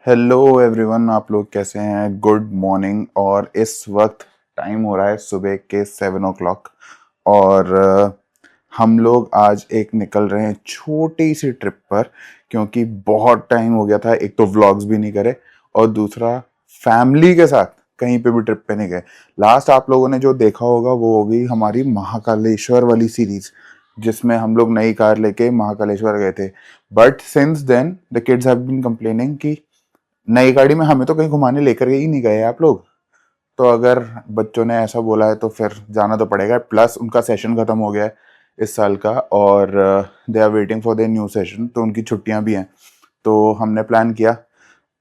Hello everyone, आप लोग कैसे हैं? Good morning. और इस वक्त टाइम हो रहा है सुबह के 7 o'clock। और हम लोग आज एक निकल रहे हैं छोटी सी ट्रिप पर, क्योंकि बहुत टाइम हो गया था। एक तो व्लॉग्स भी नहीं करे और दूसरा फैमिली के साथ कहीं पे भी ट्रिप पे नहीं गए। लास्ट आप लोगों ने जो देखा होगा वो होगी हमारी महाकालेश्वर वाली सीरीज, जिसमें हम लोग नई कार लेके महाकालेश्वर गए थे। But since then the kids have been complaining कि नई गाड़ी में हमें तो कहीं घुमाने लेकर ही नहीं गए आप लोग। तो अगर बच्चों ने ऐसा बोला है तो फिर जाना तो पड़ेगा। प्लस उनका सेशन खत्म हो गया है इस साल का, और they are waiting for their new session, तो उनकी छुट्टियां भी हैं। तो हमने प्लान किया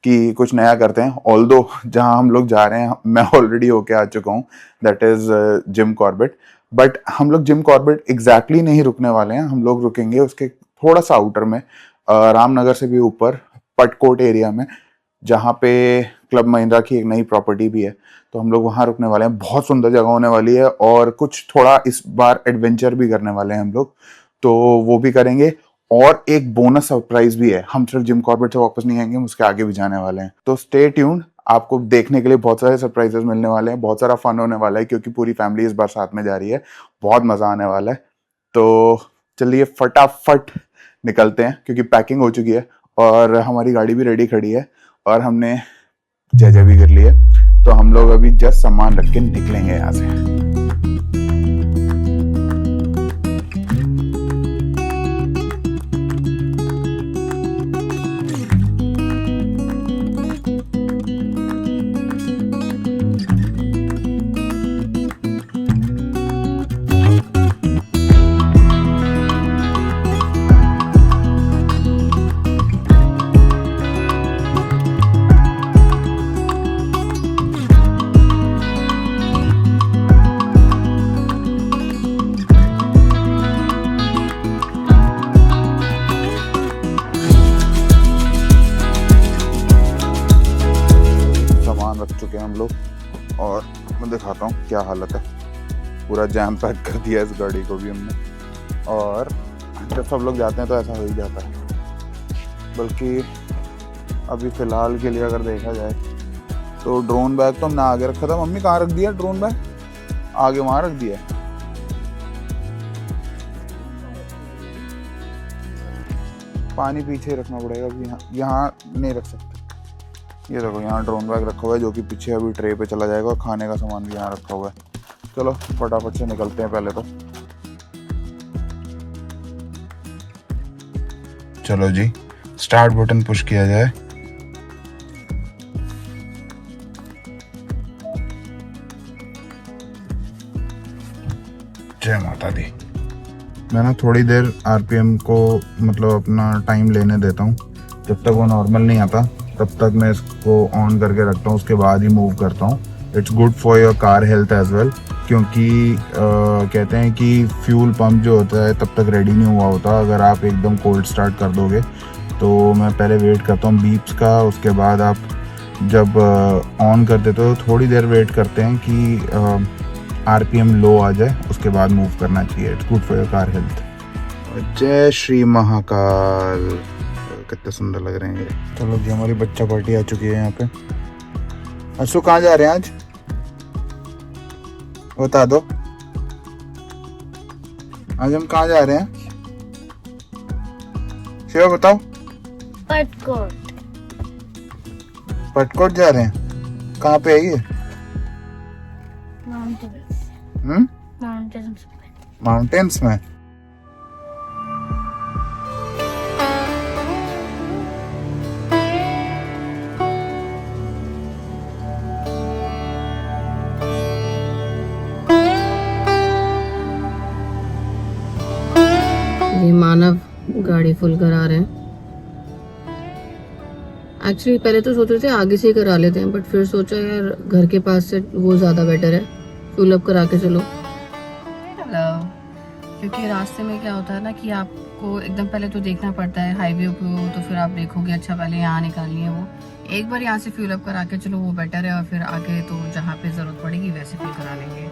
कि कुछ नया करते हैं। ऑल्दो जहां हम लोग जा रहे हैं मैं ऑलरेडी होके आ चुका हूँ, that is Jim Corbett. But हम लोग जिम कॉर्बेट एग्जैक्टली नहीं रुकने वाले हैं। हम लोग रुकेंगे उसके थोड़ा सा आउटर में, रामनगर से भी ऊपर, पटकोट एरिया में, जहाँ पे क्लब महिंद्रा की एक नई प्रॉपर्टी भी है। तो हम लोग वहाँ रुकने वाले हैं। बहुत सुंदर जगह होने वाली है और कुछ थोड़ा इस बार एडवेंचर भी करने वाले हैं हम लोग, तो वो भी करेंगे। और एक बोनस सरप्राइज भी है, हम सिर्फ जिम कॉर्बेट से वापस नहीं आएंगे, हम उसके आगे भी जाने वाले हैं। तो स्टे ट्यून्ड, आपको देखने के लिए बहुत सारे सरप्राइजेस मिलने वाले हैं, बहुत सारा फन होने वाला है, क्योंकि पूरी फैमिली इस बार साथ में जा रही है। बहुत मजा आने वाला है। तो चलिए फटाफट निकलते हैं, क्योंकि पैकिंग हो चुकी है और हमारी गाड़ी भी रेडी खड़ी है और हमने जय भी कर ली है। तो हम लोग अभी जस्ट सामान रख के निकलेंगे यहाँ से। रख चुके हैं हम लोग, और मैं दिखाता हूँ क्या हालत है। पूरा जैम पैक कर दिया इस गाड़ी को भी हमने। और जब सब लोग जाते हैं तो ऐसा हो ही जाता है। बल्कि अभी फ़िलहाल के लिए अगर देखा जाए तो ड्रोन बैग तो हमने आगे रखा था। मम्मी कहाँ रख दिया ड्रोन बैग? आगे वहाँ रख दिया। पानी पीछे रखना पड़ेगा, अभी यहाँ नहीं रख सकते। ये देखो यहाँ ड्रोन बैग रखा हुआ है, जो कि पीछे अभी ट्रे पे चला जाएगा, और खाने का सामान भी यहाँ रखा हुआ है। चलो फटाफट से निकलते हैं पहले तो। चलो जी, स्टार्ट बटन पुश किया जाए। जय माता दी। मैं ना थोड़ी देर आरपीएम को मतलब अपना टाइम लेने देता हूँ। जब तक वो नॉर्मल नहीं आता तब तक मैं इसको ऑन करके रखता हूँ, उसके बाद ही मूव करता हूँ। It's good for your car health as well, क्योंकि कहते हैं कि फ्यूल पंप जो होता है तब तक रेडी नहीं हुआ होता अगर आप एकदम कोल्ड स्टार्ट कर दोगे। तो मैं पहले वेट करता हूँ बीप्स का, उसके बाद आप जब ऑन कर देते हो थोड़ी देर वेट करते हैं कि आरपीएम लो आ जाए, उसके बाद मूव करना चाहिए। It's good for your car health. जय श्री महाकाल। कितने सुंदर लग रहे हैं ये। चलो जी, हमारी बच्चा पार्टी आ चुकी है यहाँ पे। असु कहाँ जा रहे हैं आज? बता दो, आज हम कहाँ जा रहे हैं? शिवा बताओ। पटकोट। पटकोट जा रहे हैं? कहाँ पे है ये? माउंटेन्स में। ये मानव गाड़ी फुल करा रहे हैं। एक्चुअली पहले तो सोच रहे थे आगे से ही करा लेते हैं, बट फिर सोचा यार घर के पास से वो ज़्यादा बेटर है, फ्यूल अप करा के चलो। क्योंकि रास्ते में क्या होता है ना कि आपको एकदम पहले तो देखना पड़ता है, हाईवे पे हो तो फिर आप देखोगे अच्छा पहले यहाँ निकालनी है वो। एक बार यहाँ से फ्यूल अप करा के चलो वो बेटर है, और फिर आगे तो जहाँ पे ज़रूरत पड़ेगी वैसे फ्यूल करा लेंगे।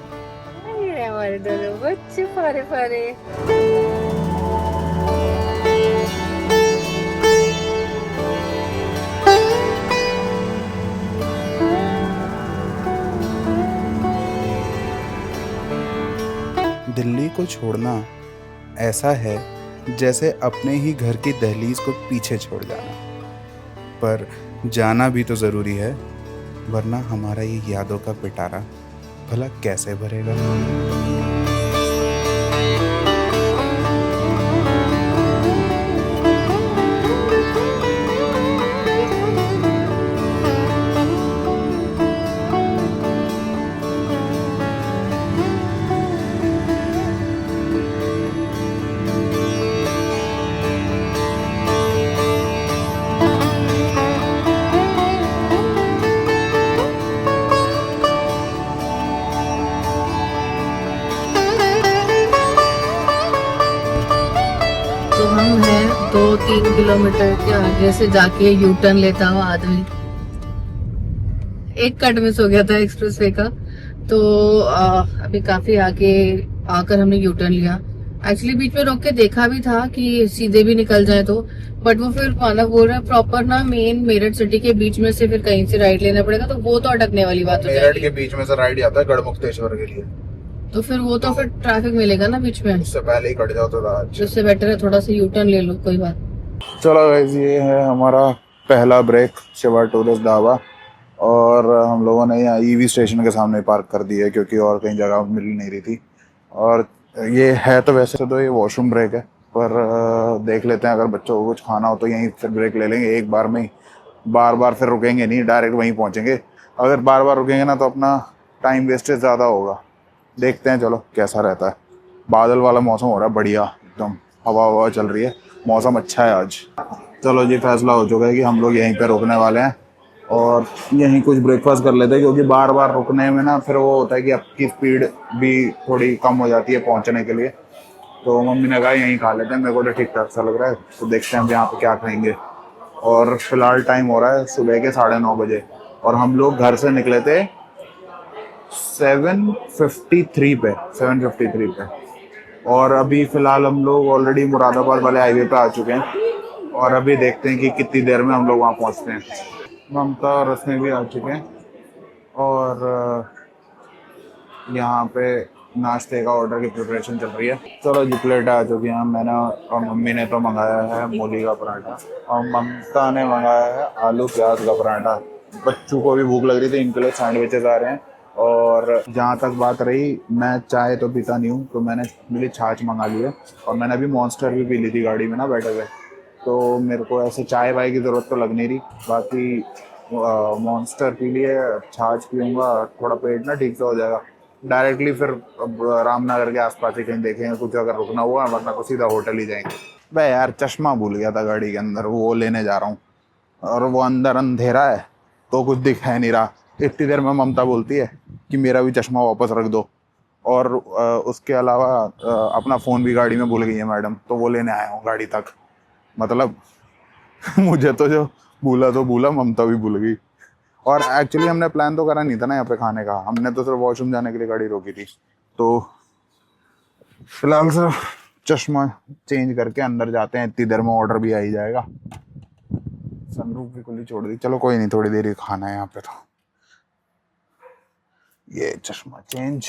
हमारे दोनों बच्चे फारे फारे। को छोड़ना ऐसा है जैसे अपने ही घर की दहलीज को पीछे छोड़ जाना, पर जाना भी तो ज़रूरी है, वरना हमारा ये यादों का पिटारा भला कैसे भरेगा। तो हम हैं 2-3 किलोमीटर के आगे से जाके यू टर्न लेता हुआ आदमी, एक कट मिस हो गया था एक्सप्रेस वे का। तो अभी काफी आगे आकर हमने यू टर्न लिया। एक्चुअली बीच में रोक के देखा भी था कि सीधे भी निकल जाए तो, बट वो फिर माना बोल रहा है प्रॉपर ना मेन मेरठ सिटी के बीच में से फिर कहीं से राइट लेना पड़ेगा, तो वो तो अटकने वाली बात हो मेरठ जाएगी। के बीच में से राइट जाता है गढ़मुक्तेश्वर के लिए, तो फिर वो तो फिर ट्रैफिक मिलेगा ना बीच में, उससे पहले ही कट जाओ तो तो उससे बेटर है थोड़ा सा यू टर्न ले लो, कोई बात। चलो गाइस, ये है हमारा पहला ब्रेक शिवा टूरिस्ट ढाबा, और हम लोगों ने यहाँ ईवी स्टेशन के सामने पार्क कर दी है क्योंकि और कहीं जगह मिल नहीं रही थी। और ये है तो वैसे तो ये वॉशरूम ब्रेक है, पर देख लेते हैं अगर बच्चों को कुछ खाना हो तो यहीं फिर ब्रेक ले लेंगे एक बार में ही, बार बार फिर रुकेंगे नहीं, डायरेक्ट वहीं पहुँचेंगे। अगर बार बार रुकेंगे ना तो अपना टाइम वेस्टेज ज़्यादा होगा। देखते हैं चलो कैसा रहता है। बादल वाला मौसम हो रहा है बढ़िया, एकदम हवा चल रही है, मौसम अच्छा है आज। चलो जी, फैसला हो चुका है कि हम लोग यहीं पे रुकने वाले हैं और यहीं कुछ ब्रेकफास्ट कर लेते हैं, क्योंकि बार बार रुकने में ना फिर वो होता है कि आपकी स्पीड भी थोड़ी कम हो जाती है पहुंचने के लिए। तो मम्मी ने कहा यहीं खा लेते हैं, मेरे को तो ठीक ठाक सा लग रहा है, तो देखते हैं हम यहाँ पे क्या खाएंगे। और फिलहाल टाइम हो रहा है सुबह के 9:30 बजे, और हम लोग घर से निकले थे 7:53 पे, और अभी फ़िलहाल हम लोग ऑलरेडी मुरादाबाद वाले हाईवे पे आ चुके हैं, और अभी देखते हैं कि कितनी देर में हम लोग वहाँ पहुँचते हैं। ममता और रश्मि भी आ चुके हैं, और यहाँ पे नाश्ते का ऑर्डर की प्रिपरेशन चल रही है। चलो जी, प्लेट आ चुकी है। मैंने और मम्मी ने तो मंगाया है मूली का पराठा, और ममता ने मंगाया है आलू प्याज का पराठा। बच्चों को भी भूख लग रही थी, इनके लिए सैंडविचेस आ रहे हैं। और जहाँ तक बात रही, मैं चाय तो पीता नहीं हूँ, तो मैंने मेरे लिए छाछ मंगा ली है, और मैंने अभी मॉन्स्टर भी पी ली थी गाड़ी में ना बैठे हुए, तो मेरे को ऐसे चाय वाय की ज़रूरत तो लग नहीं रही। बाकी मॉन्स्टर पी लिए, छाछ पीऊँगा, थोड़ा पेट ना ठीक से हो जाएगा। डायरेक्टली फिर अब रामनगर के आसपास ही कहीं देखेंगे कुछ अगर रुकना हुआ, वरना तो सीधा होटल ही जाएंगे। भाई यार, चश्मा भूल गया था गाड़ी के अंदर, वो लेने जा रहा हूँ, और वो अंदर अंधेरा है तो कुछ दिखाई नहीं रहा। इतनी देर में ममता बोलती है कि मेरा भी चश्मा वापस रख दो, और उसके अलावा अपना फ़ोन भी गाड़ी में भूल गई है मैडम, तो वो लेने आया हूँ गाड़ी तक। मतलब मुझे तो जो भूला तो भूला, ममता भी भूल गई। और एक्चुअली हमने प्लान तो करा नहीं था ना यहाँ पे खाने का, हमने तो सिर्फ वॉशरूम जाने के लिए गाड़ी रोकी थी। तो फिलहाल सिर्फ चश्मा चेंज करके अंदर जाते हैं, इतनी देर में ऑर्डर भी आ ही जाएगा। सनरूफ भी खुली छोड़ दी, चलो कोई नहीं, थोड़ी देर ही खाना है यहाँ पे। तो ये चश्मा चेंज,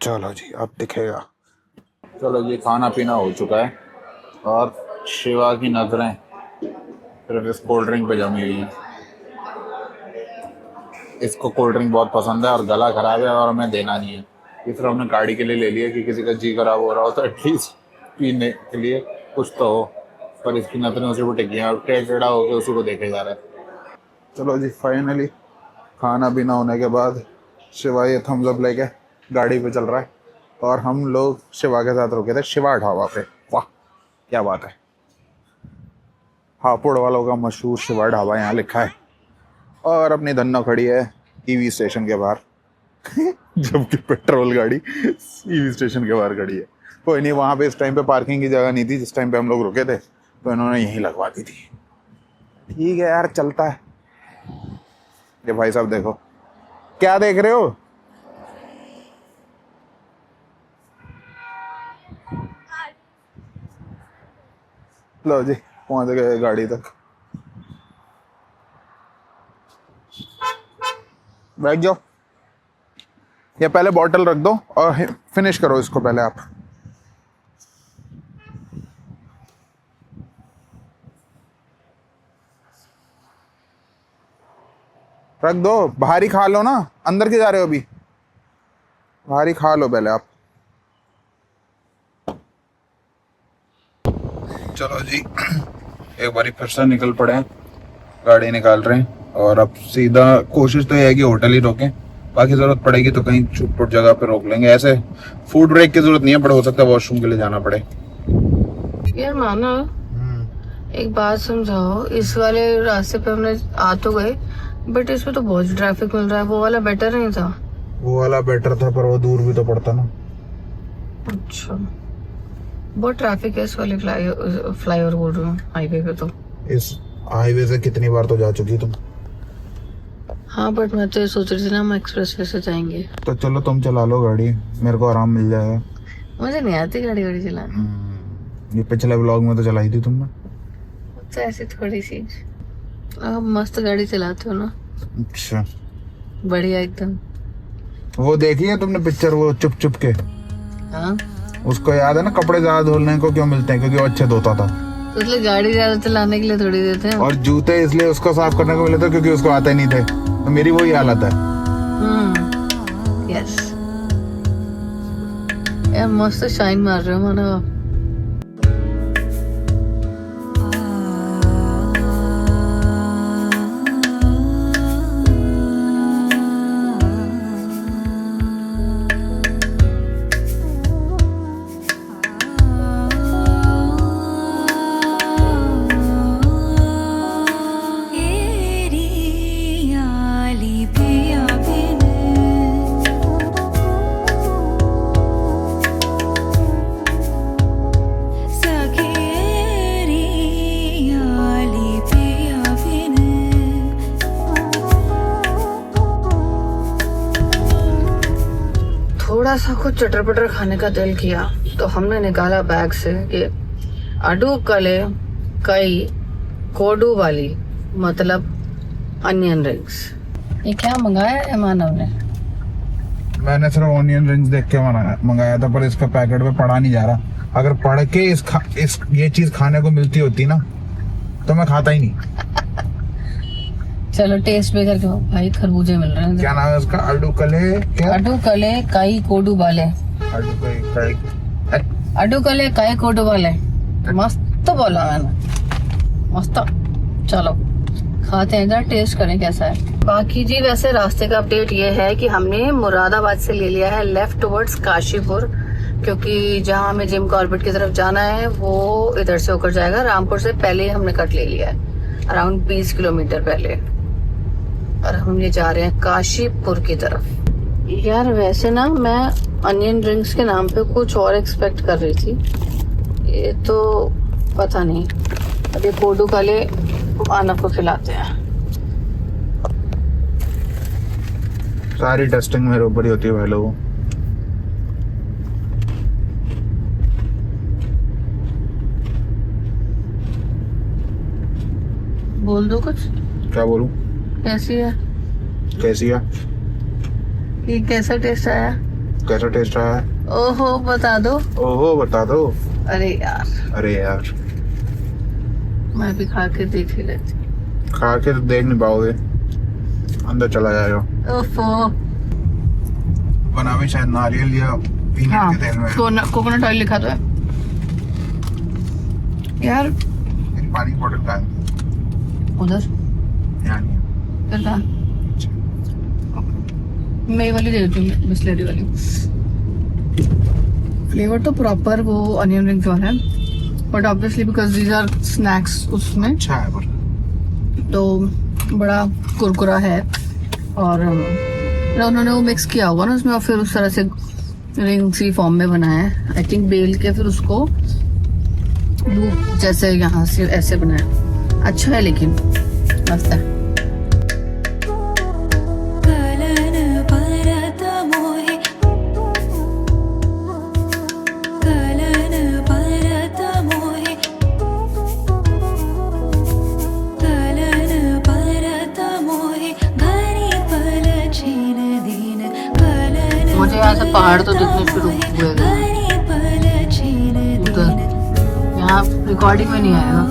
चलो जी अब दिखेगा। चलो जी, खाना पीना हो चुका है, और शिवा की नजरें सिर्फ इस कोल्ड ड्रिंक पे जमी हुई है। इसको कोल्ड ड्रिंक बहुत पसंद है और गला खराब है, और हमें देना नहीं है। ये सिर्फ हमने गाड़ी के लिए ले लिया कि किसी का जी खराब हो रहा हो तो एटलीस्ट पीने के लिए कुछ तो हो, पर इसकी नजरें उसी को टिकी हैं और टेढ़ा होकर उसी को देखे जा रहा है। चलो जी, फाइनली खाना पीना होने के बाद शिवा ये थम्स अप लेके गाड़ी पे चल रहा है, और हम लोग शिवा के साथ रुके थे शिवा ढाबा पे। वाह क्या बात है, हापुड़ वालों का मशहूर शिवा ढाबा यहाँ लिखा है, और अपनी धन्नो खड़ी है ईवी स्टेशन के बाहर जबकि पेट्रोल गाड़ी ईवी स्टेशन के बाहर खड़ी है। कोई नहीं, वहाँ पे इस टाइम पे पार्किंग की जगह नहीं थी जिस टाइम पे हम लोग रुके थे, तो इन्होंने यहीं लगवा दी थी। ठीक है यार, चलता है। ये भाई साहब देखो, क्या देख रहे हो? लो जी, पहुंच गए गाड़ी तक, बैठ जाओ। या पहले बॉटल रख दो और फिनिश करो इसको पहले आप। रख दो, बाहर ही खा लो ना, अंदर के जा रहे हो अभी, बाहर ही खा लो पहले आप। चलो जी, एक बारी फिर से निकल पड़े हैं, गाड़ी निकाल रहे हैं और अब सीधा कोशिश तो ये है कि होटल ही रोकें, बाकी जरूरत पड़ेगी तो कहीं छुटपुट जगह पे रोक लेंगे। ऐसे फूड ब्रेक की जरूरत नहीं है, बट हो सकता है वॉशरूम के लिए जाना पड़े। यार माना, एक बात समझाओ, इस वाले रास्ते पे हमने आ तो गए, बट इसमें तो बहुत ट्रैफिक मिल रहा है। वो वाला बेटर नहीं था? वो वाला बेटर था पर वो दूर भी तो पड़ता ना। अच्छा, बहुत ट्रैफिक है इस वाले फ्लाईओवर बोल रही हूँ, हाईवे पे। तो इस हाईवे से कितनी बार तो जा चुकी तुम। हाँ, बट मैं तो ये सोच रही थी ना हम एक्सप्रेसवे से जाएंगे। तो चलो तुम चला लो गाड़ी, मेरे को आराम मिल जाएगा। मुझे नहीं आती गाड़ी वाड़ी चलाना। ये पिछले व्लॉग में तो चलाई थी तुमने। तो ऐसी थोड़ी सी। आप मस्त गाड़ी चलाते हो ना। अच्छा, बढ़िया एकदम। वो देखी है तुमने पिक्चर, वो चुप चुप के? हाँ, उसको याद है ना, कपड़े ज्यादा धोने को क्यों मिलते हैं? क्योंकि वो अच्छे धोता था। तो इसलिए गाड़ी ज्यादा चलाने के लिए थोड़ी देते हैं। और जूते इसलिए उसको साफ करने को मिले थे क्योंकि उसको आते नहीं थे। तो मेरी वही हालत है। यस यार, मस्त शाइन मार रहे हो मानो आप। थोड़ा सा कुछ चटर पटर खाने का दिल किया तो हमने निकाला बैग से कि अडू कले कई कोडू वाली, मतलब अनियन रिंग्स। ये क्या मंगाया है मानव ने? मैंने सिर्फ ऑनियन रिंग्स देख के मंगाया था, पर इसका पैकेट पे पढ़ा नहीं जा रहा। अगर पढ़ के ये चीज खाने को मिलती होती ना तो मैं खाता ही नहीं। चलो टेस्ट भी करके भाई, खरबूजे मिल रहे हैं। क्या नाम है उसका? अडू कले क्या? अडू कले काई कोडू वाले। अडू कले काई कोडू वाले, मस्त बोला मैंने, मस्त। चलो खाते हैं, जरा टेस्ट करें कैसा है। बाकी जी वैसे रास्ते का अपडेट ये है कि हमने मुरादाबाद से ले लिया है लेफ्ट टुवर्ड्स काशीपुर, क्योंकि जहां हमें जिम कॉर्बेट की तरफ जाना है वो इधर से होकर जाएगा। रामपुर से पहले ही हमने कट ले लिया है, अराउंड 20 किलोमीटर पहले, और हम ये जा रहे हैं काशीपुर की तरफ। यार वैसे ना मैं अनियन रिंग्स के नाम पे कुछ और एक्सपेक्ट कर रही थी, ये तो पता नहीं। अब ये कोडू काले मानव को खिलाते हैं। सारी टेस्टिंग मेरे ऊपर ही होती है भाई लोगों। बोल दो कुछ। क्या बोलूं? कैसी है? कैसी है? ये कैसा टेस्ट आया? कैसा टेस्ट आया है? ओहो बता दो। ओहो बता दो। अरे यार, अरे यार, मैं भी खा के देख ही लेती। खा के तो देख नहीं पाओगे, अंदर चला जाएगा। ओफो। बना भी शायद नारियल या पीनट हाँ, के तेल में। कोकोनट ऑयल लिखा तो है यार। पानी की बोतल का है। उधर यहाँ नहीं है। फिर कहाँ? मैं ये वाली दे देती हूँ, बिस्लेरी वाली। फ्लेवर तो प्रॉपर वो अनियन रिंग्स वाला है, but obviously because these are snacks उसमें, अच्छा है पर तो बड़ा कुरकुरा है। और उन्होंने वो मिक्स किया होगा ना उसमें, और फिर उस तरह से रिंग्स की फॉर्म में बनाया है। आई थिंक बेल के फिर उसको लूप जैसे यहाँ से ऐसे बनाया। अच्छा है, लेकिन मस्त है। मुझे यहाँ से पहाड़ तो दिखने शुरू हुए थे उधर, यहाँ रिकॉर्डिंग में नहीं आएगा।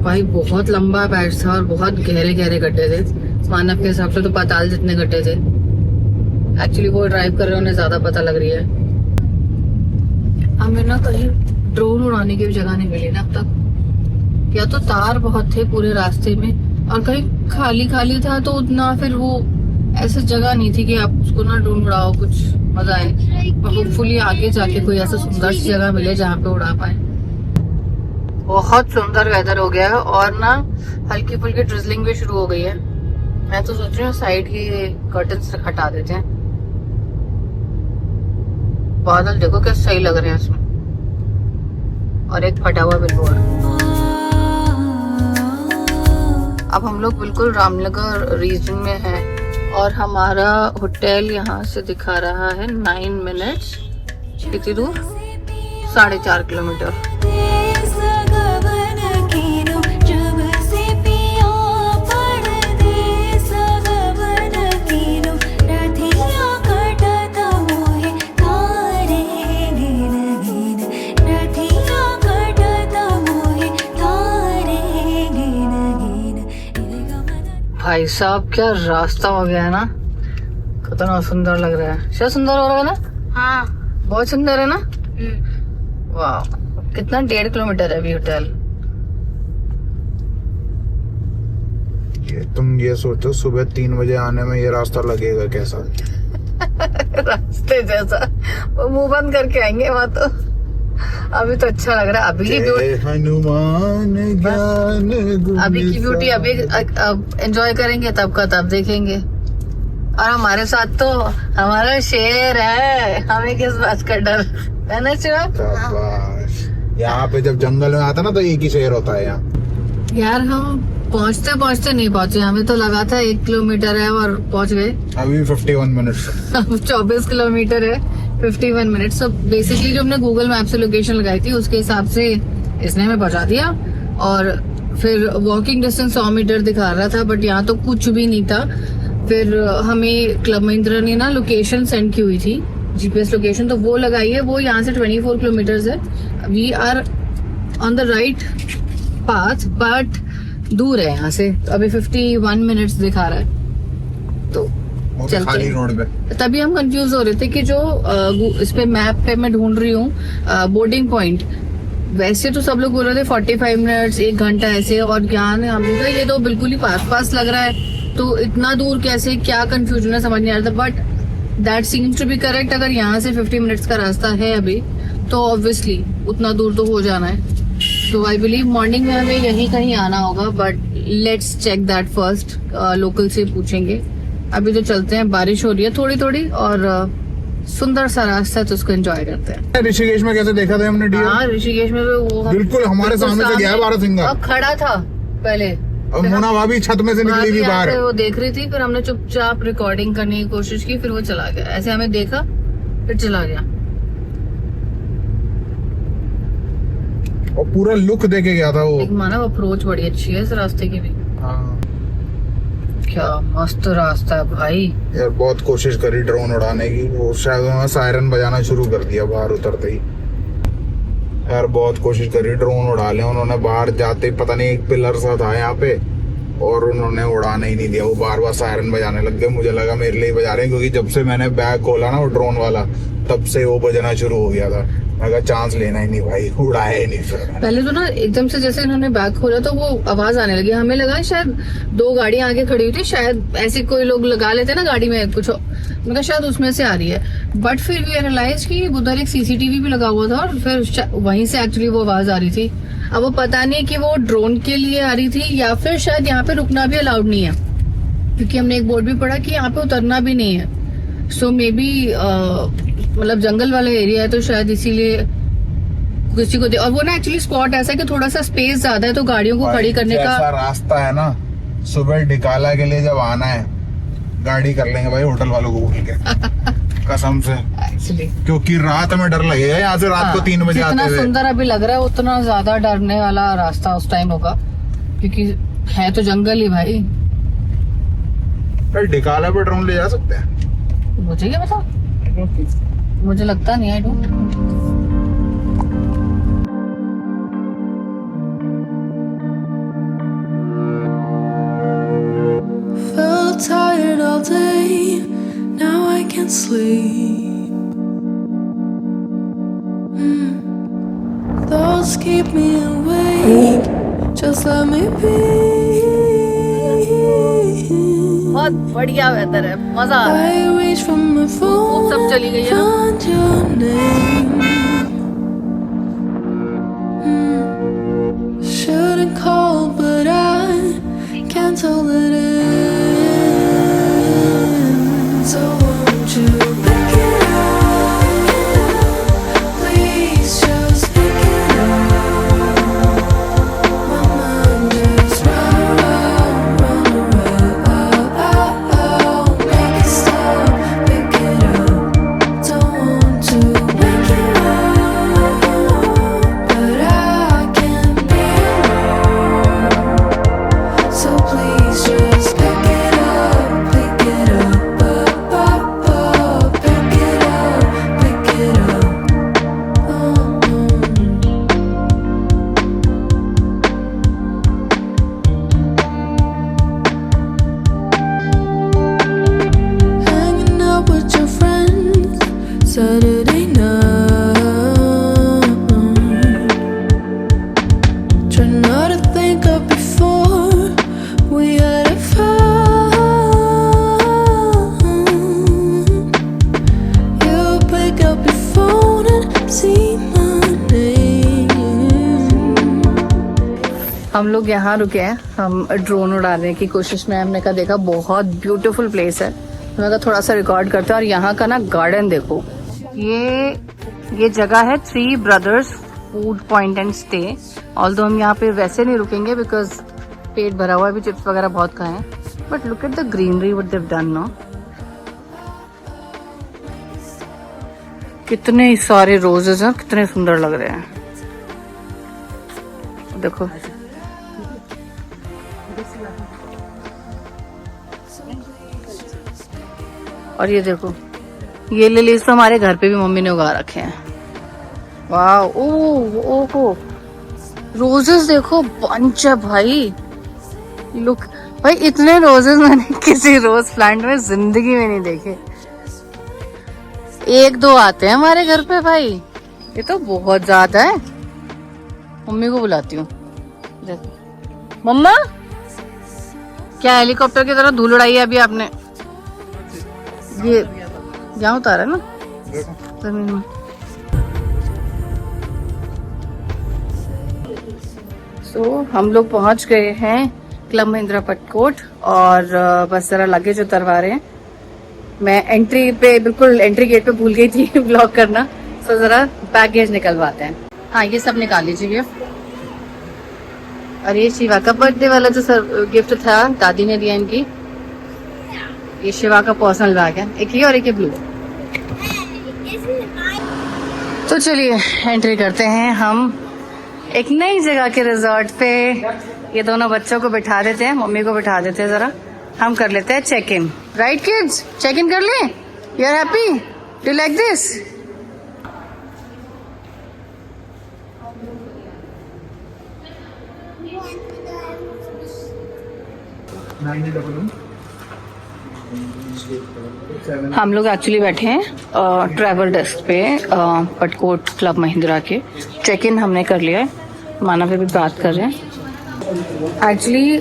भाई बहुत लंबा पैच था और बहुत गहरे गहरे गड्ढे थे, मानव के हिसाब से तो पाताल जितने गड्ढे थे। एक्चुअली वो ड्राइव कर रहे हैं, उन्हें ज्यादा पता लग रही है। हमें ना कहीं ड्रोन उड़ाने की भी जगह नहीं मिली ना अब तक, या तो तार बहुत थे पूरे रास्ते में और कहीं खाली खाली था, तो उतना फिर वो ऐसी जगह नहीं थी कि आप उसको ना ड्रोन उड़ाओ, कुछ मजा आए। और होपफुली आगे जाके कोई ऐसा सुंदर सी जगह मिले जहाँ पे उड़ा पाए। बहुत सुंदर वेदर हो गया है और ना हल्की फुल्की ड्रिजलिंग भी शुरू हो गई है। मैं तो सोच रही हूँ साइड की कर्टन्स हटा देते हैं। बादल देखो क्या सही लग रहे हैं इसमें, और एक फटा हुआ बिलबोर्ड। अब हम लोग बिल्कुल रामनगर रीजन में हैं और हमारा होटल यहाँ से दिखा रहा है 9 मिनट्स। कितनी दूर? 4.5 किलोमीटर। भाई साहब क्या रास्ता हो गया है ना, कितना सुंदर लग रहा है। शायद सुंदर हो रहा है ना? हाँ। बहुत सुंदर है ना? वाह, कितना 1.5 किलोमीटर है अभी होटल। ये तुम ये सोचो सुबह 3 बजे आने में ये रास्ता लगेगा कैसा? रास्ते जैसा, वो मुंह बंद करके आएंगे वहां तो। अभी तो अच्छा लग रहा है। अभी की ब्यूटी, हनुमान ज्ञान अभी की ब्यूटी अभी एंजॉय करेंगे, तब का तब देखेंगे। और हमारे साथ तो हमारा शेर है, हमें किस बात का डर है ना शिवा? यहाँ पे जब जंगल में आता ना तो एक ही शेर होता है यहाँ। यार हम पहुँचते पहुँचते नहीं पहुँचे, हमें तो लगा था 1 किलोमीटर है और पहुँच गए। अभी 51 मिनट। अब 24 किलोमीटर है, 51 मिनट। सब बेसिकली जो हमने गूगल मैप से लोकेशन लगाई थी उसके हिसाब से इसने हमें पहुंचा दिया। और फिर वॉकिंग डिस्टेंस 100 मीटर दिखा रहा था, बट यहाँ तो कुछ भी नहीं था। फिर हमें क्लब महिंद्रा ने ना लोकेशन सेंड की हुई थी, जीपीएस लोकेशन, तो वो लगाई है। वो यहाँ से 24 किलोमीटर है। We are on the right path, but दूर है यहाँ से। तो अभी 51 मिनट्स दिखा रहा है, तो खाली रोड पे। तभी हम कंफ्यूज हो रहे थे कि जो इस पे मैप पे मैं ढूंढ रही हूँ बोर्डिंग पॉइंट, वैसे तो सब लोग बोल रहे थे 45 मिनट्स 1 घंटा ऐसे, और ज्ञान है हमने कहा ये तो बिल्कुल ही पास पास लग रहा है, तो इतना दूर कैसे, क्या कंफ्यूजन है समझ नहीं आ रहा था। But that seems to be correct. अगर यहाँ से 50 मिनट्स का रास्ता है अभी, तो ऑब्वियसली उतना दूर तो हो जाना है। तो आई बिलीव मॉर्निंग में हमें यहीं कहीं आना होगा, but let's check that first. Local से पूछेंगे। अभी तो चलते हैं, बारिश हो रही है थोड़ी थोड़ी और सुंदर सा रास्ता है, तो उसको एंजॉय करते हैं। ऋषिकेश में कैसे देखा था हमने डियर? हाँ, ऋषिकेश में वो बिल्कुल हमारे सामने से गया बारहसिंगा। अब खड़ा था पहले, और मोना भाभी छत में से निकली थी बाहर, वो देख रही थी। फिर हमने चुपचाप रिकॉर्डिंग करने की कोशिश की, फिर वो चला गया। ऐसे हमें देखा फिर चला गया, और पूरा लुक देके गया था वो। एक मानव अप्रोच बड़ी अच्छी है इस रास्ते की भी। क्या मस्त रास्ता है भाई। यार बहुत कोशिश करी ड्रोन उड़ाने की, वो शायद उन्होंने सायरन बजाना शुरू कर दिया बाहर उतरते ही। यार बहुत कोशिश करी ड्रोन उड़ा ले उन्होंने, बाहर जाते ही पता नहीं एक पिलर सा था यहाँ पे, और उन्होंने उड़ाने ही नहीं दिया। वो बार बार सायरन बजाने लग गए। मुझे लगा मेरे लिए बजा रहे हैं, क्योंकि जब से मैंने बैग खोला ना वो ड्रोन वाला, तब से वो बजना शुरू हो गया था। मैं चांस लेना ही नहीं भाई, उड़ाया ही नहीं। फिर पहले तो ना एकदम से जैसे इन्होंने बैग खोला तो वो आवाज आने लगी, हमें लगा शायद 2 गाड़ियां आगे खड़ी हुई थी, शायद ऐसे कोई लोग लगा लेते ना गाड़ी में कुछ, मतलब शायद उसमें से आ रही है। बट फिर वी रियलाइज कि उधर एक सीसीटीवी भी लगा हुआ था, और फिर वहीं से एक्चुअली वो आवाज आ रही थी। अब वो पता नहीं कि वो ड्रोन के लिए आ रही थी या फिर शायद यहाँ पे रुकना भी अलाउड नहीं है, क्योंकि हमने एक बोर्ड भी पढ़ा कि यहाँ पे उतरना भी नहीं है। सो मे बी मतलब जंगल वाला एरिया है, तो शायद इसीलिए किसी को और वो ना एक्चुअली स्पॉट ऐसा है कि थोड़ा सा स्पेस ज्यादा है, तो गाड़ियों को खड़ी करने का रास्ता है ना। सुबह डिकाला के लिए जब आना है, गाड़ी कर लेंगे भाई होटल वालों को बोल के कसम से, एक्चुअली, क्योंकि रात में डर लगेगा। यहाँ से रात को 3 बजे आते हुए हुए सुंदर अभी लग रहा है, उतना ज्यादा डरने वाला रास्ता उस टाइम होगा। क्योंकि है तो जंगल ही भाई। पर डिकाला पे ड्रोन ले जा सकते हैं? मुझे क्या पता, मुझे लगता नहीं है। Felt tired all day, now I can't sleep. Thoughts keep me awake, just let me be. बहुत बढ़िया वेदर है, मजा आ रहा है। I reach from my phone, सब चली गई है ना? find your name. Shouldn't call, but I can't tell it ends. So won't you pick it up? Please just pick it up. My mind just run around, make it stop, pick it up. Don't want to wake you up, but I can't be alone. So please just pick it up, pick it up, pick it up, pick it up. Hanging out with your friends Saturday night. Try not to think of before we had a fight. You pick up your phone and see my name. हम लोग यहाँ रुके हैं, हम drone उड़ाने की कोशिश में। हमने कहा देखा बहुत ब्यूटीफुल प्लेस है, तो मैं कहा थोड़ा सा रिकॉर्ड करते हैं। और यहाँ का ना गार्डन देखो, ये जगह है three brothers food point and stay. Although हम यहाँ पे वैसे नहीं रुकेंगे बिकॉज पेट भरा हुआ है, भी चिप्स वगैरह बहुत खाए हैं। But look at the greenery what they've done no. कितने सारे रोजेस हैं, कितने सुंदर लग रहे हैं। देखो और ये देखो, ये लिलीज तो हमारे घर पे भी मम्मी ने उगा रखे हैं। वाह, ओहो रोजेस देखो, बंच है भाई। लुक भाई, इतने रोजेस मैंने किसी रोज प्लांट में जिंदगी में नहीं देखे। एक दो आते हैं हमारे घर पे भाई, ये तो बहुत ज्यादा है। मम्मी को बुलाती हूँ। मम्मा, क्या हेलीकॉप्टर की तरह धूल उड़ाई है अभी आपने? ये यहाँ उतारा है ना जमीन में। सो हम लोग पहुंच गए हैं क्लब महिंद्रा पटकोट, और बस जरा लगेज उतरवा रहे हैं। मैं एंट्री पे, बिल्कुल एंट्री गेट पे भूल गई थी ब्लॉग करना। सो जरा बैगेज निकलवाते हैं। हाँ, ये सब निकाल लीजिए। और ये शिवा का बर्थडे वाला जो सर गिफ्ट था, दादी ने दिया इनकी। ये शिवा का पर्सनल बैग है, एक ये और एक ये ब्लू। तो चलिए एंट्री करते हैं हम एक नई जगह के रिजॉर्ट पे। ये दोनों बच्चों को बिठा देते हैं, मम्मी को बिठा देते हैं। जरा हम कर लेते हैं check in. Right kids, check in कर लें? You are happy? Do like this? हम लोग एक्चुअली बैठे हैं ट्रैवल डेस्क पे पटकोट क्लब महिंद्रा के। चेक इन हमने कर लिया है, मानव भी बात कर रहे हैं। एक्चुअली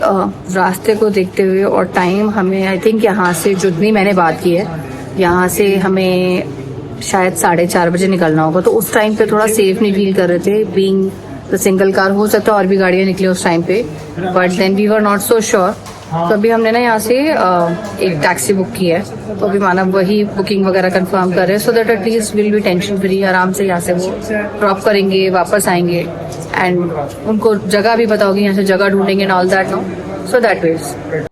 रास्ते को देखते हुए और टाइम, हमें आई थिंक यहाँ से जितनी मैंने बात की है, यहाँ से हमें शायद 4:30 बजे निकलना होगा। तो उस टाइम पे थोड़ा सेफ नहीं फील कर रहे थे, बीइंग द सिंगल कार। हो सकता है और भी गाड़ियाँ निकली उस टाइम पे, but then we were not so sure. तो अभी हमने ना यहाँ से एक टैक्सी बुक की है, तो अभी मानव वही बुकिंग वगैरह कंफर्म कर रहे हैं, so that at least will be tension free. आराम से यहाँ से वो ड्रॉप करेंगे, वापस आएंगे, एंड उनको जगह भी बताओगे, यहाँ से जगह ढूंढेंगे and all that no, so that ways.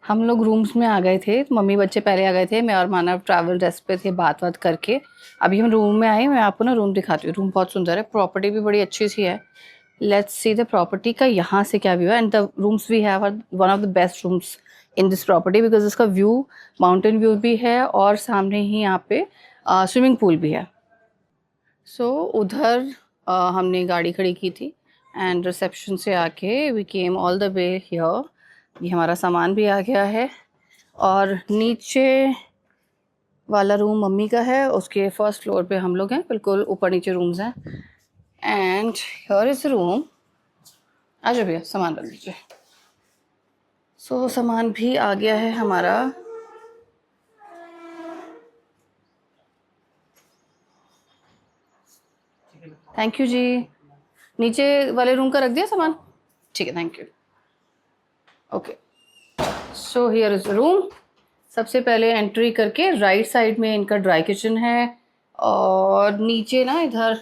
हम लोग रूम्स में आ गए थे, मम्मी बच्चे पहले आ गए थे, मैं और मानव ट्रैवल डेस्क पे थे बात करके। अभी हम रूम में आए, मैं आपको ना रूम दिखाती हूँ। रूम बहुत सुंदर है, प्रॉपर्टी भी बड़ी अच्छी सी है, लेट्स सी द प्रॉपर्टी का यहाँ से क्या व्यू है, and the rooms we have are one of the best rooms in this property because इसका व्यू माउंटेन व्यू भी है और सामने ही यहाँ पे स्विमिंग पूल भी है. सो उधर हमने गाड़ी खड़ी की थी एंड रिसेप्शन से आके we came all the way here. ये हमारा सामान भी आ गया है और नीचे वाला रूम मम्मी का है, उसके फर्स्ट फ्लोर पे हम लोग हैं, बिल्कुल ऊपर नीचे रूम्स हैं. And here is room. आ जाओ भैया सामान रख लीजिए. सो सामान भी आ गया है हमारा. थैंक यू जी. नीचे वाले रूम का रख दिया सामान? ठीक है, thank you. Okay, so here is room. सबसे पहले एंट्री करके राइट साइड में इनका ड्राई किचन है और नीचे ना इधर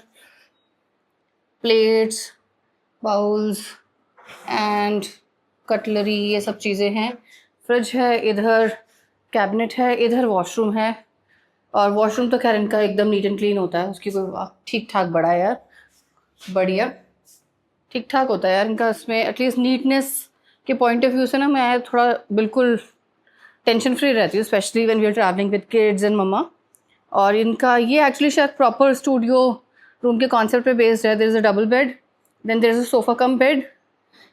प्लेट्स, बाउल्स एंड कटलरी, ये सब चीज़ें हैं. फ्रिज है इधर, कैबिनेट है इधर, वॉशरूम है. और वॉशरूम तो खैर इनका एकदम नीट एंड क्लीन होता है, उसकी कोई ठीक ठाक बड़ा है यार, बढ़िया ठीक ठाक होता है यार इनका. इसमें एटलीस्ट नीटनेस के पॉइंट ऑफ व्यू से ना मैं थोड़ा बिल्कुल टेंशन फ्री रहती हूँ, specially when we are travelling with kids and mama. और इनका ये एक्चुअली शायद प्रॉपर स्टूडियो रूम के कॉन्सेप्ट पे बेस्ड है. There is a double bed, then there is a sofa cum bed.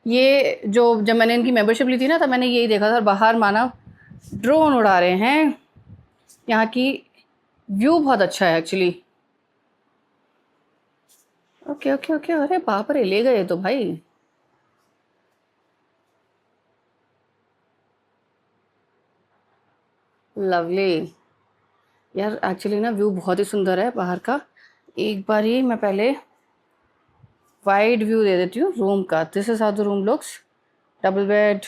ये जब मैंने इनकी मेंबरशिप ली थी ना तब मैंने यही देखा था. बाहर माना ड्रोन उड़ा रहे हैं. यहाँ की व्यू बहुत अच्छा है एक्चुअली. Okay okay okay. अरे बाप रे, ले गए तो भाई. लवली यार, एक्चुअली ना व्यू बहुत ही सुंदर है बाहर का. एक बार ही मैं पहले वाइड व्यू दे देती हूँ रूम का. This is how the room looks. Double bed,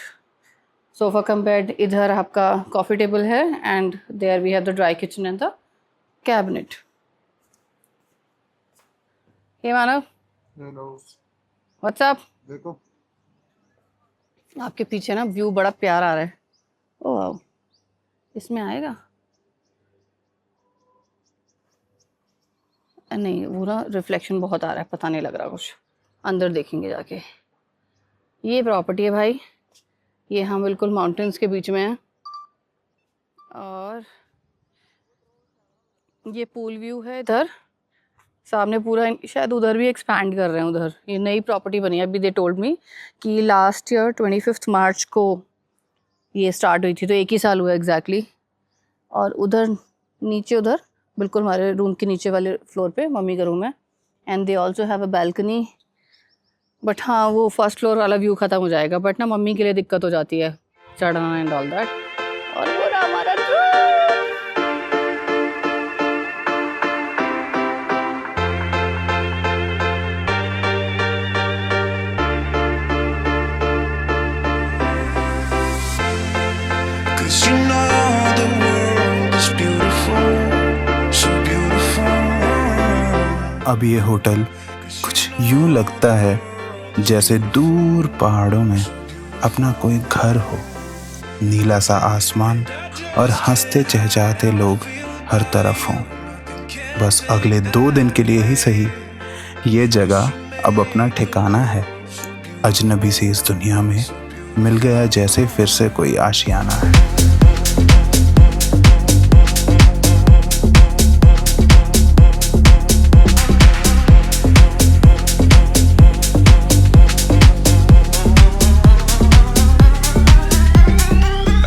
sofa cum bed, इधर आपका कॉफ़ी टेबल है and there we have the dry kitchen and the cabinet. Hey Manav, what's up? देखो आपके पीछे ना व्यू बड़ा प्यारा आ रहा है. ओह वाओ, इसमें आएगा? नहीं, वो ना रिफ्लेक्शन बहुत आ रहा है, पता नहीं लग रहा कुछ. अंदर देखेंगे जाके. ये प्रॉपर्टी है भाई, ये हम बिल्कुल माउंटेन्स के बीच में हैं और ये पूल व्यू है इधर सामने पूरा. शायद उधर भी एक्सपैंड कर रहे हैं उधर. ये नई प्रॉपर्टी बनी है अभी. दे टोल्ड मी कि लास्ट ईयर 25 मार्च को ये स्टार्ट हुई थी, तो 1 ही साल हुआ एग्जैक्टली. और उधर नीचे, उधर बिल्कुल हमारे रूम के नीचे वाले फ्लोर पे मम्मी का रूम है and they also have a balcony. But हाँ, वो फर्स्ट फ्लोर वाला व्यू ख़त्म हो जाएगा, बट ना मम्मी के लिए दिक्कत हो जाती है चढ़ना एंड ऑल दैट. और वो रहा हमारा Cause you know the world is beautiful, so beautiful. अब ये होटल कुछ यूं लगता है जैसे दूर पहाड़ों में अपना कोई घर हो. नीला सा आसमान और हंसते चहचहाते लोग हर तरफ हों. बस अगले 2 दिन के लिए ही सही, ये जगह अब अपना ठिकाना है. अजनबी सी इस दुनिया में मिल गया जैसे फिर से कोई आशियाना है.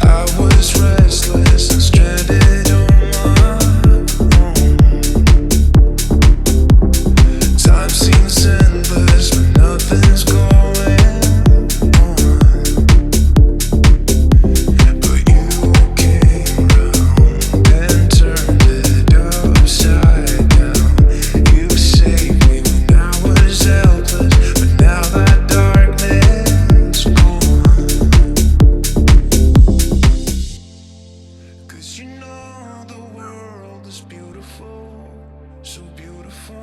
I was restless and stranded on my own. Time seems endless but nothing's going on. But you came round and turned it upside down. You saved me when I was helpless, but now that darkness gone. Cause you know the world is beautiful, so beautiful.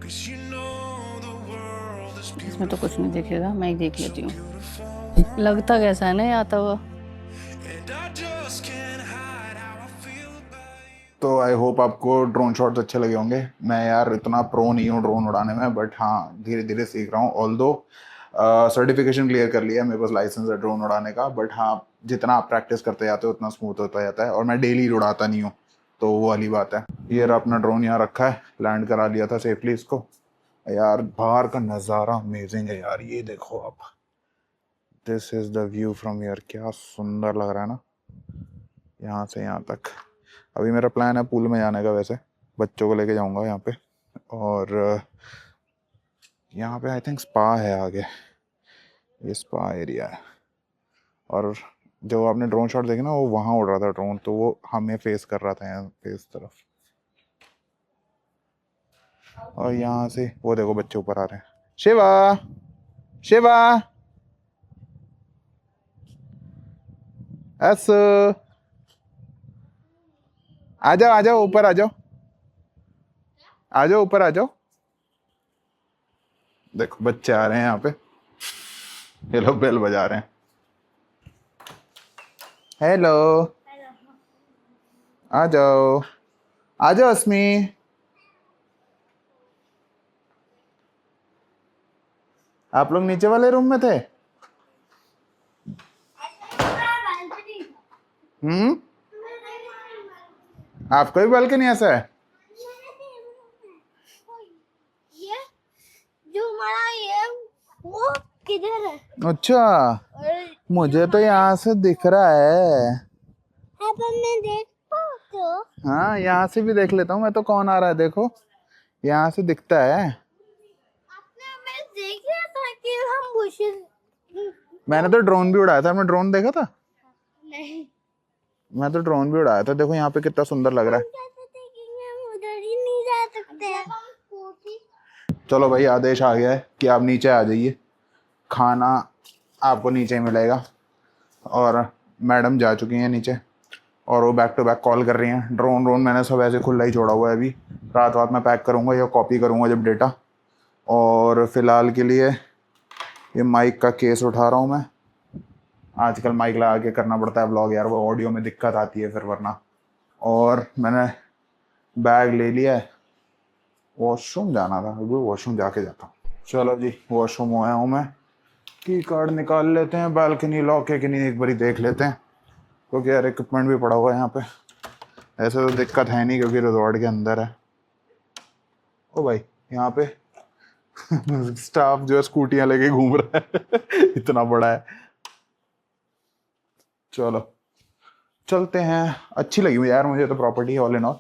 Cause you know the world is beautiful. इसमें तो कुछ नहीं दिखेगा, मैं ही देख लेती हूँ. लगता कैसा है ना ये आता हुआ. And I just can't hide how I feel about you. तो आई होप आपको ड्रोन शॉट्स अच्छे लगे होंगे। मैं यार इतना प्रो नहीं हूँ ड्रोन उड़ाने में, बट हाँ धीरे धीरे सीख रहा हूँ। ऑल्दो सर्टिफिकेशन क्लियर कर लिया है, मेरे पास लाइसेंस है ड्रोन उड़ाने का, बट हाँ जितना आप प्रैक्टिस करते जाते हो उतना स्मूथ होता जाता है। और मैं डेली उड़ाता नहीं हूँ, तो वो वाली बात है। ये रहा अपना ड्रोन यहाँ रखा है, लैंड करा लिया था सेफली इसको। यार बाहर का नज़ारा अमेजिंग है यार, ये देखो आप, this is the view from here. क्या सुंदर लग रहा है ना यहाँ से यहाँ तक। अभी मेरा प्लान है पूल में जाने का, वैसे बच्चों को लेके जाऊंगा यहाँ पे। और यहाँ पे आई थिंक स्पा है आगे, ये स्पा एरिया है। और जो आपने ड्रोन शॉट देखी ना, वो वहाँ उड़ रहा था ड्रोन, तो वो हमें फेस कर रहा था यहाँ पे इस तरफ। और यहाँ से वो देखो बच्चे ऊपर आ रहे हैं। शिवा, शिवा, एस, आ जाओ आ जाओ ऊपर आ जाओ, आ जाओ ऊपर आ जाओ। देखो बच्चे आ रहे हैं यहाँ पे, ये लोग बेल बजा रहे हैं। हेलो, आ जाओ आ जाओ अस्मी। आप लोग नीचे वाले रूम में थे? आपको भी बालकनी ऐसा है? ये जो हमारा ये वो किधर है? अच्छा, और मुझे तो यहाँ से दिख रहा है। अब मैं देख पाऊँ तो? हाँ यहाँ से भी देख लेता हूँ मैं तो, कौन आ रहा है देखो, यहाँ से दिखता है। आपने हमें देख लिया था कि हम bushes मैंने तो ड्रोन भी उड़ाया था, आपने ड्रोन देखा था? नहीं मैं तो ड्रोन भी उड़ाया था। देखो यहाँ पे कितना सुंदर लग रहा है। कैसे देखेंगे, हम उधर ही नहीं जा सकते। चलो भाई, आदेश आ गया है कि आप नीचे आ जाइए, खाना आपको नीचे ही मिलेगा। और मैडम जा चुकी हैं नीचे, और वो बैक टू बैक कॉल कर रही हैं। ड्रोन मैंने सब ऐसे खुला ही छोड़ा हुआ है। अभी रात में पैक करूँगा या कॉपी करूँगा जब डेटा। और फिलहाल के लिए ये माइक का केस उठा रहा हूँ मैं। आजकल माइक लगा के करना पड़ता है व्लॉग यार, वो ऑडियो में दिक्कत आती है फिर वरना। और मैंने बैग ले लिया है, वॉशरूम जाना था, अभी वॉशरूम जाके जाता हूँ। चलो जी, वॉशरूम आया हूँ मैं। की कार्ड निकाल लेते हैं, बालकनी लॉक है कि नहीं एक बारी देख लेते हैं, क्योंकि यार इक्विपमेंट भी पड़ा हुआ है यहाँ पे। ऐसे तो दिक्कत है नहीं क्योंकि रिजॉर्ट के अंदर है। ओ भाई यहाँ पे स्टाफ जो है स्कूटियाँ लेके घूम रहा है इतना बड़ा है। चलो चलते हैं। अच्छी लगी यार मुझे तो प्रॉपर्टी ऑल इन ऑल।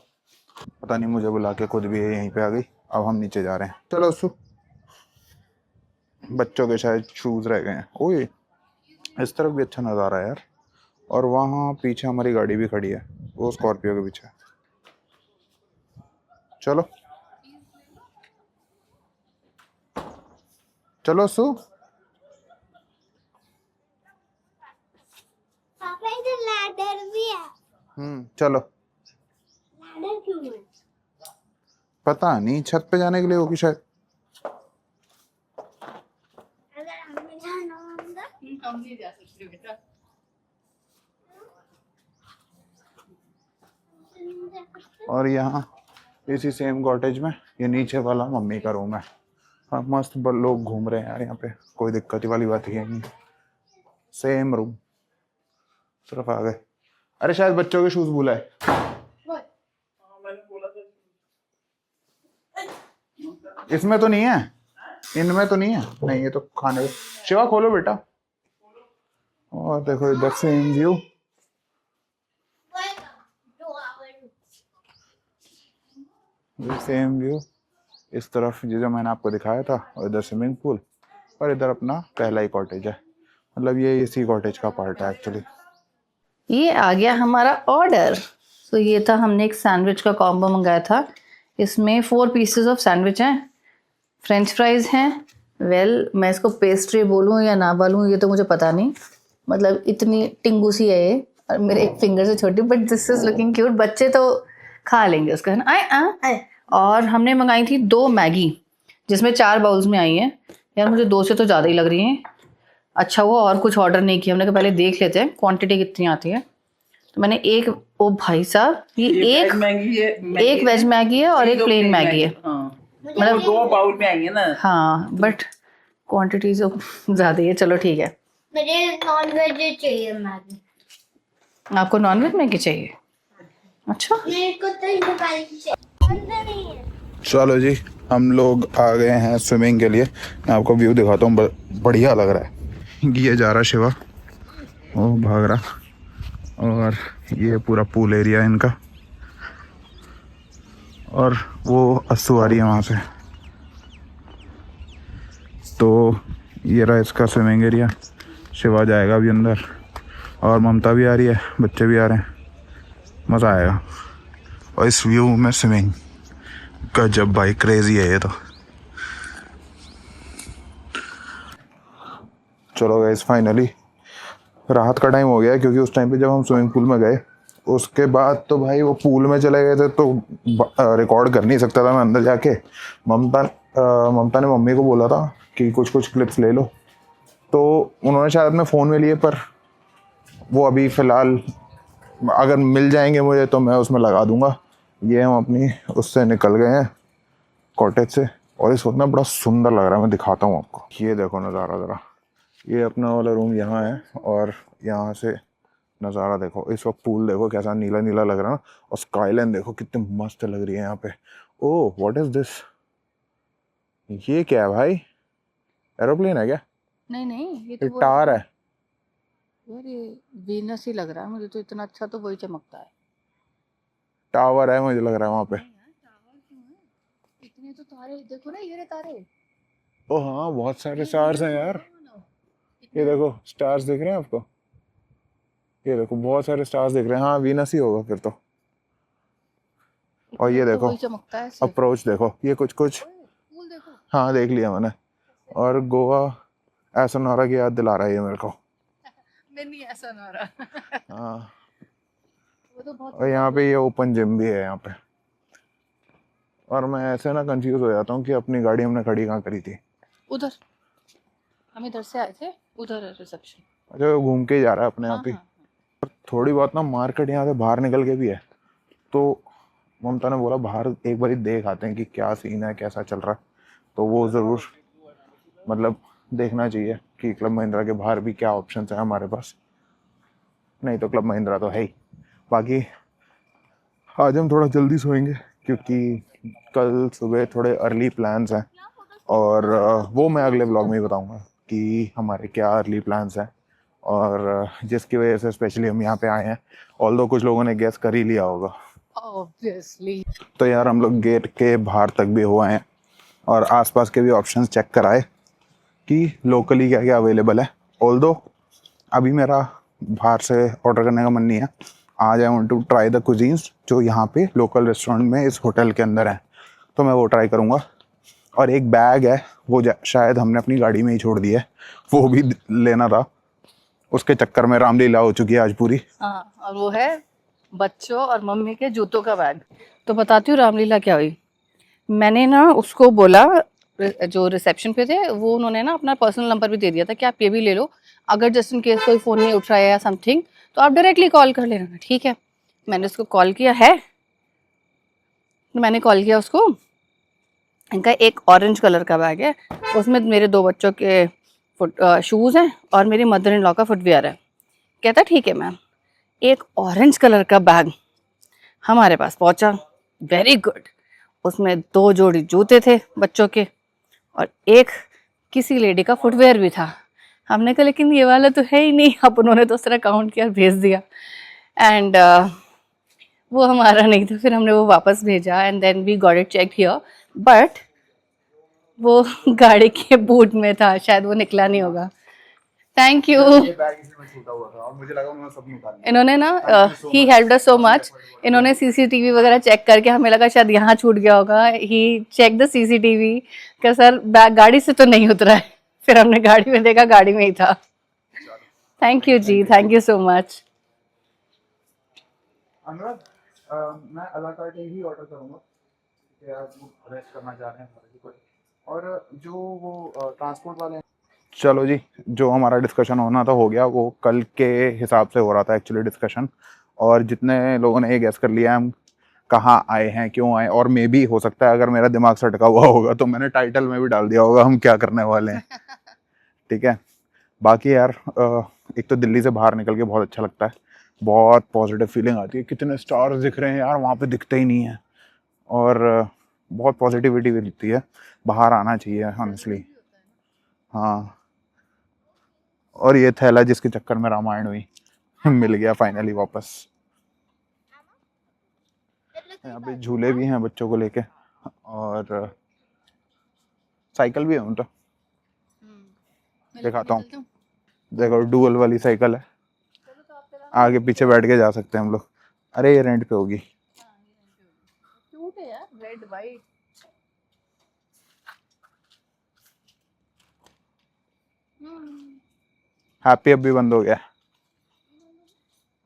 पता नहीं मुझे बुला के खुद भी यहीं पे आ गई। अब हम नीचे जा रहे हैं। चलो उसु, बच्चों के शायद शूज रह गए हैं। ओए इस तरफ भी अच्छा नज़ारा है यार। और वहाँ पीछे हमारी गाड़ी भी खड़ी है, वो स्कॉर्पियो के पीछे। चलो चलो सु, पापा इधर लैडर भी है। चलो। लैडर क्यों है? पता नहीं, छत पे जाने के लिए होगी शायद। अगर हमें जाना होगा हम नहीं जा सकते बेटा। और यहाँ इसी सेम कॉटेज में ये नीचे वाला मम्मी का रूम है। हाँ मस्त लोग घूम रहे हैं यार यहाँ पे, कोई दिक्कत वाली बात ही नहीं। सेम रूम, सिर्फ आ गए। अरे शायद बच्चों के शूज भूला है। इसमें तो नहीं है, इनमें तो नहीं है। नहीं ये तो खाने। शिवा खोलो बेटा। और देखो इधर सेम व्यू। सेम व्यू इस तरफ जो मैंने आपको दिखाया था, और इधर स्विमिंग पूल, और इधर अपना पहला ही कॉटेज है। मतलब ये इसी कॉटेज का पार्ट है एक्चुअली। ये आ गया हमारा ऑर्डर। तो ये था, हमने एक सैंडविच का कॉम्बो मंगाया था। इसमें 4 पीसेस ऑफ सैंडविच हैं, फ्रेंच फ्राइज हैं। मैं इसको पेस्ट्री बोलूँ या ना बोलूँ ये तो मुझे पता नहीं, मतलब इतनी टिंगू सी है ये, और मेरे एक फिंगर से छोटी, but this is looking cute. बच्चे तो खा लेंगे उसका, है ना। आए। और हमने मंगाई थी 2 मैगी, जिसमें 4 बाउल्स में आई हैं। यार मुझे 2 से तो ज़्यादा ही लग रही हैं। अच्छा हुआ और कुछ ऑर्डर नहीं किया, हमने कहा पहले देख लेते हैं क्वांटिटी कितनी आती है। तो मैंने एक ओ भाई साहब, ये एक वेज मैगी है, एक वेज मैगी है और एक प्लेन मैगी है। हाँ, मतलब दो बाउल में आई है ना। हाँ, बट क्वांटिटी तो ज्यादा ही है। चलो ठीक है, मुझे नॉन वेज चाहिए मैगी। आपको नॉन वेज मैगी चाहिए? अच्छा, मेरे को तो ये वाली चाहिए। अंदर नहीं है। चलो जी, हम लोग आ गए हैं स्विमिंग के लिए। मैं आपको व्यू दिखाता हूँ, बढ़िया लग रहा है। ये जा रहा शिवा, वो भाग रहा, और ये पूरा पूल एरिया इनका, और वो अस्सू आ रही है वहाँ से। तो ये रहा इसका स्विमिंग एरिया। शिवा जाएगा अभी अंदर, और ममता भी आ रही है, बच्चे भी आ रहे हैं, मज़ा आएगा। और इस व्यू में स्विमिंग का जब भाई क्रेजी है ये तो। चलो गाइस, फाइनली रात का टाइम हो गया है, क्योंकि उस टाइम पे जब हम स्विमिंग पूल में गए उसके बाद तो भाई वो पूल में चले गए थे, तो रिकॉर्ड कर नहीं सकता था मैं अंदर जाके। ममता ने मम्मी को बोला था कि कुछ क्लिप्स ले लो, तो उन्होंने शायद अपने फ़ोन में लिए, पर वो अभी फ़िलहाल अगर मिल जाएंगे मुझे तो मैं उसमें लगा दूंगा। ये हम अपनी उससे निकल गए हैं, कॉटेज से, और इस वक्त ना बड़ा सुंदर लग रहा है। मैं दिखाता हूँ आपको, ये देखो नज़ारा ज़रा। ये अपना वाला रूम यहाँ है, और यहाँ से नज़ारा देखो। इस वक्त पूल देखो कैसा नीला नीला लग रहा है ना, और स्काईलाइन देखो कितनी मस्त लग रही है यहाँ पे। ओह व्हाट इज़ दिस, ये क्या है भाई? एरोप्लेन है क्या? नहीं ये ये टावर है। यार ये वीनस ही लग रहा है मुझे तो, इतना अच्छा तो वही चमकता है। टावर है मुझे लग रहा है वहाँ पे। इतने तो तारे देखो ना, ये रहे तारे। ओ हाँ, बहुत सारे स्टार्स हैं यार। ये देखो स्टार्स दिख रहे हैं आपको, ये देखो बहुत सारे स्टार्स दिख रहे हैं। हाँ वीनस ही होगा फिर तो। और ये देखो वही चमकता है सिर्फ। अप्रोच देखो, ये कुछ फूल देखो। हाँ देख लिया मैंने। और गोवा ऐसा नौरा की याद दिला रहा है ये मेरे को। नहीं ऐसा ना रहा। हाँ, वो तो बहुत और यहाँ पे ये ओपन जिम भी है यहाँ पे। और मैं ऐसे ना कंफ्यूज हो जाता हूँ कि अपनी गाड़ी हमने खड़ी कहाँ करी थी। उधर हम इधर से आए थे, उधर है रिसेप्शन। अच्छा, वो घूम के ही जा रहा है अपने हाँ आप ही। हाँ। थोड़ी बहुत ना मार्केट यहाँ से बाहर निकल के भी है, तो ममता ने बोला बाहर एक बार देख आते हैं कि क्या सीन है, कैसा चल रहा है। तो वो ज़रूर मतलब देखना चाहिए कि क्लब महिंद्रा के बाहर भी क्या ऑप्शंस हैं हमारे पास। नहीं तो क्लब महिंद्रा तो है ही। बाकी आज हम थोड़ा जल्दी सोएंगे, क्योंकि कल सुबह थोड़े अर्ली प्लान्स हैं, और वो मैं अगले ब्लॉग में ही बताऊंगा कि हमारे क्या अर्ली प्लान्स हैं, और जिसकी वजह से स्पेशली हम यहाँ पे आए हैं। ऑल्दो कुछ लोगों ने गेस कर ही लिया होगा। ऑब्वियसली। तो यार हम लोग गेट के बाहर तक भी हो आए हैं, और आसपास के भी ऑप्शंस चेक कराए कि लोकली क्या क्या अवेलेबल है। ऑल्दो अभी मेरा बाहर से ऑर्डर करने का मन नहीं है। आज I want to try the cuisines जो यहाँ पे लोकल रेस्टोरेंट में इस होटल के अंदर है, तो मैं वो ट्राई करूँगा। और एक बैग है, वो शायद हमने अपनी गाड़ी में ही छोड़ दिया है, वो भी लेना था। उसके चक्कर में रामलीला हो चुकी है आज पूरी। हाँ, और वो है बच्चों और मम्मी के जूतों का बैग। तो बताती हूँ रामलीला क्या हुई। मैंने ना उसको बोला, जो रिसेप्शन पे थे वो, उन्होंने ना अपना पर्सनल नंबर भी दे दिया था कि आप ये भी ले लो, अगर जस्ट इन केस कोई फ़ोन नहीं उठ रहा है या समथिंग तो आप डायरेक्टली कॉल कर लेना। ठीक है, मैंने उसको कॉल किया है, मैंने कॉल किया उसको। इनका एक ऑरेंज कलर का बैग है, उसमें मेरे 2 बच्चों के शूज़ हैं और मेरी मदर इन लॉ का फुटवेयर है। कहता ठीक है मैम। एक ऑरेंज कलर का बैग हमारे पास पहुंचा, वेरी गुड। उसमें 2 जोड़ी जूते थे बच्चों के, और एक किसी लेडी का फुटवेयर भी था। हमने कहा लेकिन ये वाला तो है ही नहीं। अब उन्होंने तो उस तरह काउंट किया और भेज दिया, एंड वो हमारा नहीं था। फिर हमने वो वापस भेजा, and then we got it check here, but वो गाड़ी के बूट में था, शायद वो निकला नहीं होगा। Thank you. इन्होंने ना he helped us so much. इन्होंने सीसीटीवी वगैरह चेक करके, हमें लगा शायद यहाँ छूट गया होगा। ही चेक द सीसीटीवी कि सर बैग गाड़ी से तो नहीं उतरा है। फिर हमने गाड़ी में देखा, गाड़ी में ही था। थैंक यू जी, thank you so much. Anurag, मैं अला कार्ट ही ऑर्डर करूंगा, क्या आप रेस्ट करना चाह रहे हैं? और जो वो ट्रांसपोर्ट वाले हैं। चलो जी, जो हमारा डिस्कशन होना था हो गया। वो कल के हिसाब से हो रहा था एक्चुअली डिस्कशन, और जितने लोगों ने ये गैस कर लिया हम कहाँ आए हैं, क्यों आए, और मे भी हो सकता है अगर मेरा दिमाग सटका हुआ होगा तो मैंने टाइटल में भी डाल दिया होगा हम क्या करने वाले हैं। ठीक है, बाकी यार एक तो दिल्ली से बाहर निकल के बहुत अच्छा लगता है, बहुत पॉजिटिव फीलिंग आती है। कितने स्टार्स दिख रहे हैं यार, वहाँ पे दिखते ही नहीं है, और बहुत पॉजिटिविटी भी दिखती है। बाहर आना चाहिए ऑनेस्टली। हाँ, और ये थैला जिसके चक्कर में रामायण हुई मिल गया फाइनली वापस। यहाँ पे झूले भी हैं बच्चों को लेके, और साइकिल भी है उनका, दिखाता हूँ। देखो डुअल वाली साइकिल है, आगे पीछे बैठ के जा सकते हैं हम लोग। अरे ये रेंट पे होगी। क्यूट है यार, रेड वाइट। हैप्पी अब भी बंद हो गया,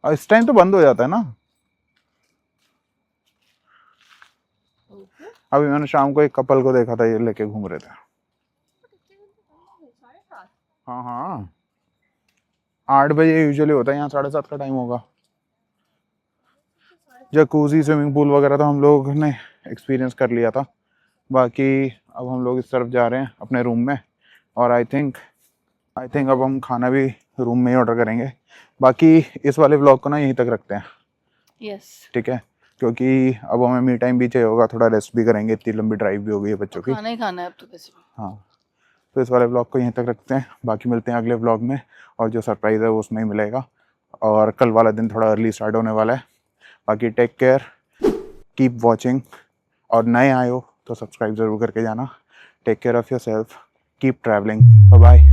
और इस टाइम तो बंद हो जाता है ना। अभी मैंने शाम को एक कपल को देखा था, ये लेके घूम रहे थे। हाँ हाँ, 8 बजे यूजुअली होता है, यहाँ 7:30 का टाइम होगा। जकूजी स्विमिंग पूल वगैरह तो हम लोग ने एक्सपीरियंस कर लिया था। बाकी अब हम लोग इस तरफ जा रहे हैं अपने रूम में, और आई थिंक अब हम खाना भी रूम में ही ऑर्डर करेंगे। बाकी इस वाले व्लॉग को ना यहीं तक रखते हैं। यस, ठीक है, क्योंकि अब हमें मी टाइम भी चाहिए होगा, थोड़ा रेस्ट भी करेंगे, इतनी लंबी ड्राइव भी हो गई है बच्चों की। खाना ही खाना है अब तो वैसे भी। हाँ, तो इस वाले व्लॉग को यहीं तक रखते हैं। बाकी मिलते हैं अगले व्लॉग में, और जो सरप्राइज़ है वो उसमें ही मिलेगा। और कल वाला दिन थोड़ा अर्ली स्टार्ट होने वाला है। बाकी टेक केयर, कीप वॉचिंग, और नए आए हो तो सब्सक्राइब ज़रूर करके जाना। Take care of yourself, keep travelling, bye bye.